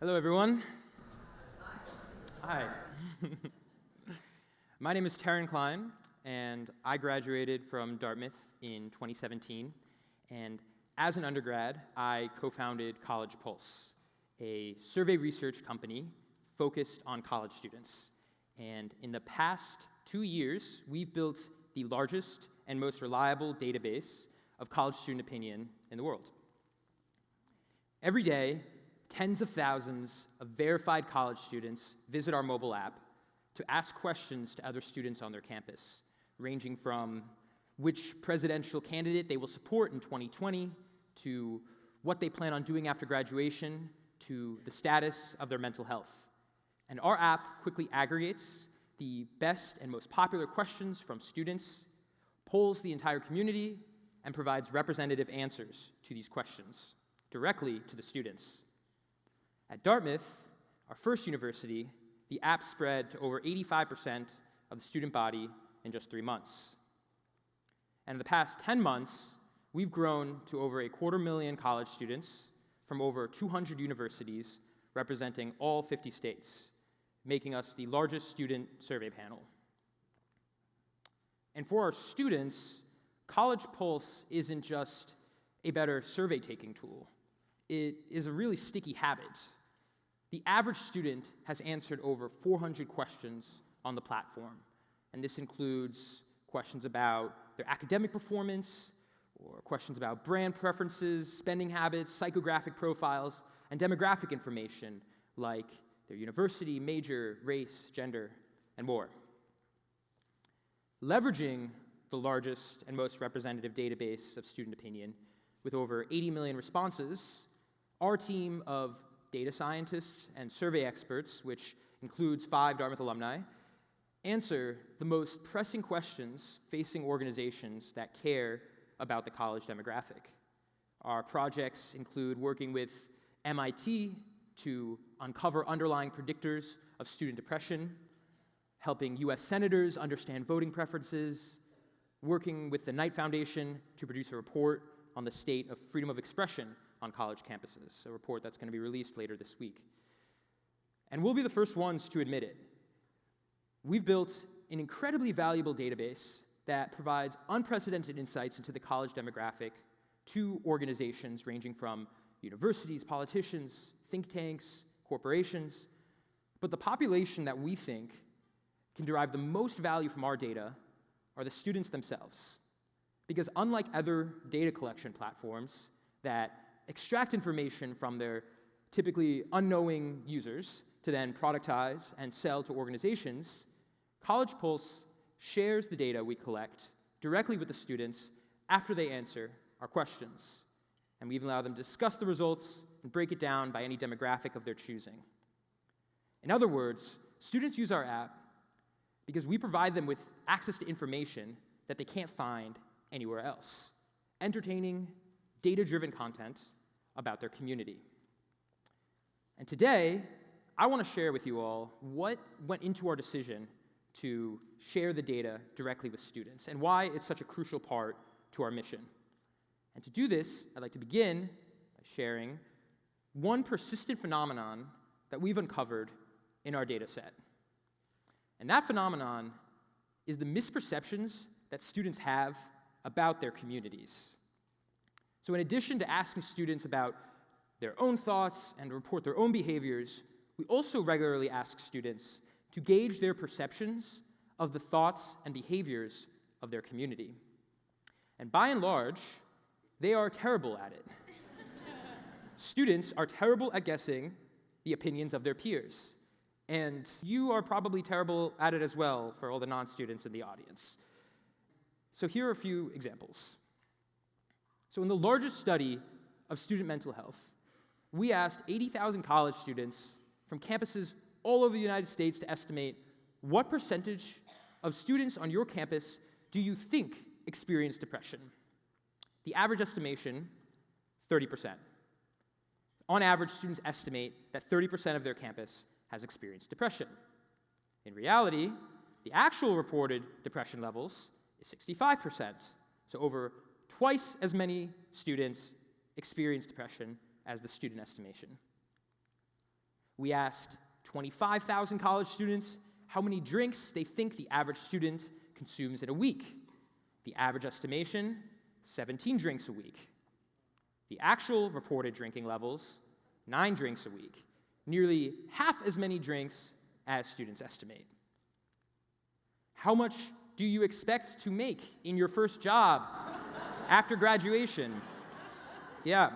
Hello, everyone. Hi. My name is Terren Klein, and I graduated from Dartmouth in 2017. And as an undergrad, I co-founded College Pulse, a survey research company focused on college students. And in the past 2 years, we've built the largest and most reliable database of college student opinion in the world. Every day, tens of thousands of verified college students visit our mobile app to ask questions to other students on their campus, ranging from which presidential candidate they will support in 2020, to what they plan on doing after graduation, to the status of their mental health. And our app quickly aggregates the best and most popular questions from students, polls the entire community, and provides representative answers to these questions directly to the students. At Dartmouth, our first university, the app spread to over 85% of the student body in just 3 months. And in the past 10 months, we've grown to over 250,000 college students from over 200 universities representing all 50 states, making us the largest student survey panel. And for our students, College Pulse isn't just a better survey-taking tool. It is a really sticky habit. The average student has answered over 400 questions on the platform, and this includes questions about their academic performance, or questions about brand preferences, spending habits, psychographic profiles, and demographic information like their university, major, race, gender, and more. Leveraging the largest and most representative database of student opinion with over 80 million responses, our team of data scientists and survey experts, which includes 5 Dartmouth alumni, answer the most pressing questions facing organizations that care about the college demographic. Our projects include working with MIT to uncover underlying predictors of student depression, helping US senators understand voting preferences, working with the Knight Foundation to produce a report on the state of freedom of expression on college campuses, a report that's going to be released later this week. And we'll be the first ones to admit it. We've built an incredibly valuable database that provides unprecedented insights into the college demographic to organizations ranging from universities, politicians, think tanks, corporations. But the population that we think can derive the most value from our data are the students themselves. Because unlike other data collection platforms that extract information from their typically unknowing users to then productize and sell to organizations, College Pulse shares the data we collect directly with the students after they answer our questions. And we even allow them to discuss the results and break it down by any demographic of their choosing. In other words, students use our app because we provide them with access to information that they can't find anywhere else. Entertaining, data-driven content about their community. And today, I want to share with you all what went into our decision to share the data directly with students and why it's such a crucial part to our mission. And to do this, I'd like to begin by sharing one persistent phenomenon that we've uncovered in our data set. And that phenomenon is the misperceptions that students have about their communities. So in addition to asking students about their own thoughts and report their own behaviors, we also regularly ask students to gauge their perceptions of the thoughts and behaviors of their community. And by and large, they are terrible at it. Students are terrible at guessing the opinions of their peers. And you are probably terrible at it as well for all the non-students in the audience. So here are a few examples. So in the largest study of student mental health, we asked 80,000 college students from campuses all over the United States to estimate what percentage of students on your campus do you think experience depression? The average estimation, 30%. On average, students estimate that 30% of their campus has experienced depression. In reality, the actual reported depression levels is 65%, so over twice as many students experience depression as the student estimation. We asked 25,000 college students how many drinks they think the average student consumes in a week. The average estimation, 17 drinks a week. The actual reported drinking levels, 9 drinks a week, nearly half as many drinks as students estimate. How much do you expect to make in your first job after graduation? Yeah.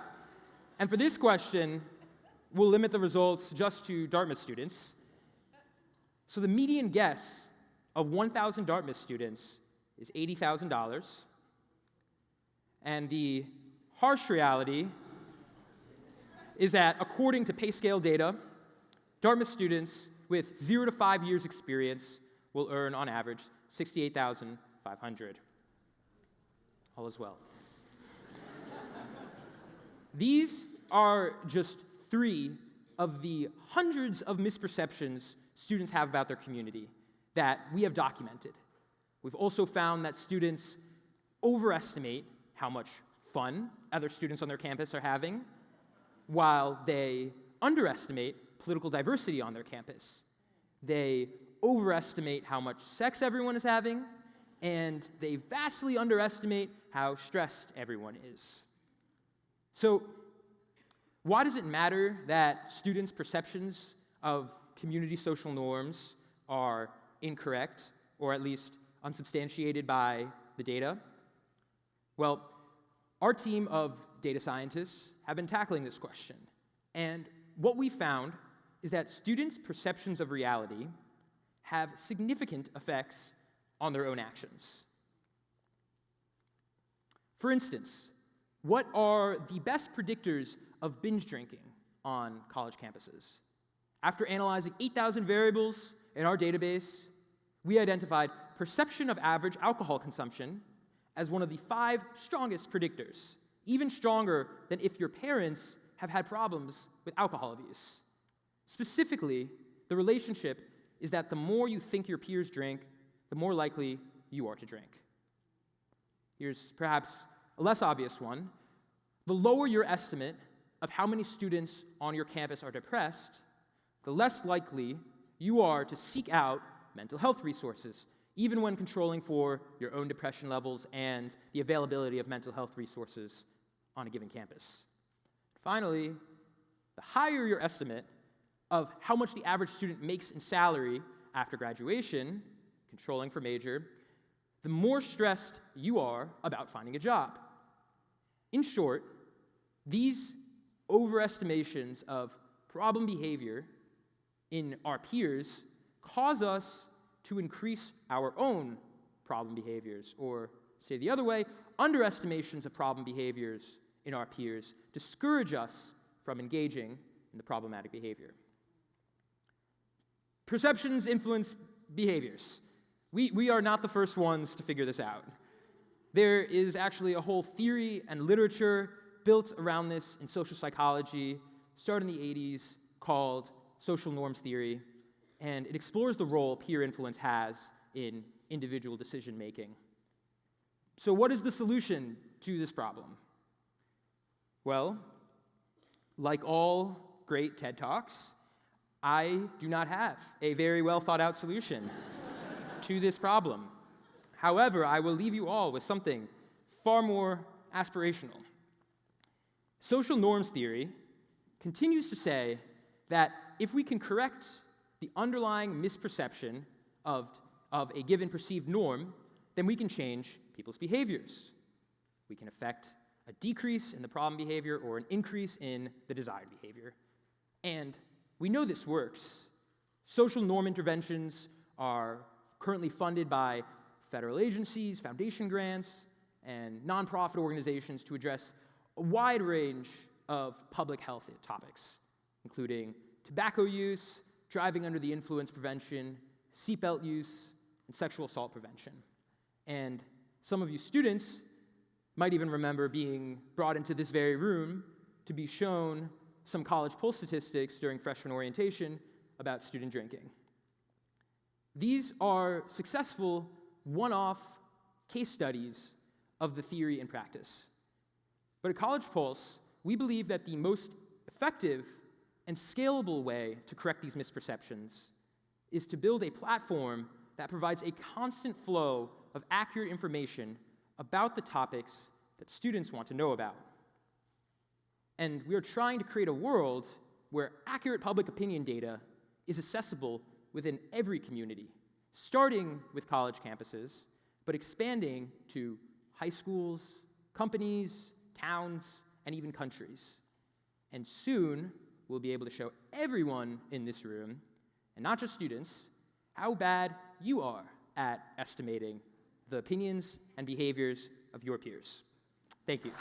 And for this question, we'll limit the results just to Dartmouth students. So the median guess of 1,000 Dartmouth students is $80,000. And the harsh reality is that, according to pay scale data, Dartmouth students with 0 to 5 years experience will earn, on average, $68,500. All is well. These are just 3 of the hundreds of misperceptions students have about their community that we have documented. We've also found that students overestimate how much fun other students on their campus are having, while they underestimate political diversity on their campus. They overestimate how much sex everyone is having, and they vastly underestimate how stressed everyone is. So, why does it matter that students' perceptions of community social norms are incorrect, or at least unsubstantiated by the data? Well, our team of data scientists have been tackling this question, and what we found is that students' perceptions of reality have significant effects on their own actions. For instance, what are the best predictors of binge drinking on college campuses? After analyzing 8,000 variables in our database, we identified perception of average alcohol consumption as one of the 5 strongest predictors, even stronger than if your parents have had problems with alcohol abuse. Specifically, the relationship is that the more you think your peers drink, the more likely you are to drink. Here's perhaps a less obvious one. The lower your estimate of how many students on your campus are depressed, the less likely you are to seek out mental health resources, even when controlling for your own depression levels and the availability of mental health resources on a given campus. Finally, the higher your estimate of how much the average student makes in salary after graduation, controlling for major, the more stressed you are about finding a job. In short, these overestimations of problem behavior in our peers cause us to increase our own problem behaviors, or, say the other way, underestimations of problem behaviors in our peers discourage us from engaging in the problematic behavior. Perceptions influence behaviors. We are not the first ones to figure this out. There is actually a whole theory and literature built around this in social psychology, started in the 80s, called social norms theory, and it explores the role peer influence has in individual decision-making. So what is the solution to this problem? Well, like all great TED Talks, I do not have a very well thought out solution to this problem. However, I will leave you all with something far more aspirational. Social norms theory continues to say that if we can correct the underlying misperception of a given perceived norm, then we can change people's behaviors. We can affect a decrease in the problem behavior or an increase in the desired behavior. And we know this works. Social norm interventions are currently funded by federal agencies, foundation grants, and nonprofit organizations to address a wide range of public health topics, including tobacco use, driving under the influence prevention, seatbelt use, and sexual assault prevention. And some of you students might even remember being brought into this very room to be shown some college poll statistics during freshman orientation about student drinking. These are successful one-off case studies of the theory and practice. But at College Pulse, we believe that the most effective and scalable way to correct these misperceptions is to build a platform that provides a constant flow of accurate information about the topics that students want to know about. And we are trying to create a world where accurate public opinion data is accessible within every community, starting with college campuses, but expanding to high schools, companies, towns, and even countries. And soon, we'll be able to show everyone in this room, and not just students, how bad you are at estimating the opinions and behaviors of your peers. Thank you.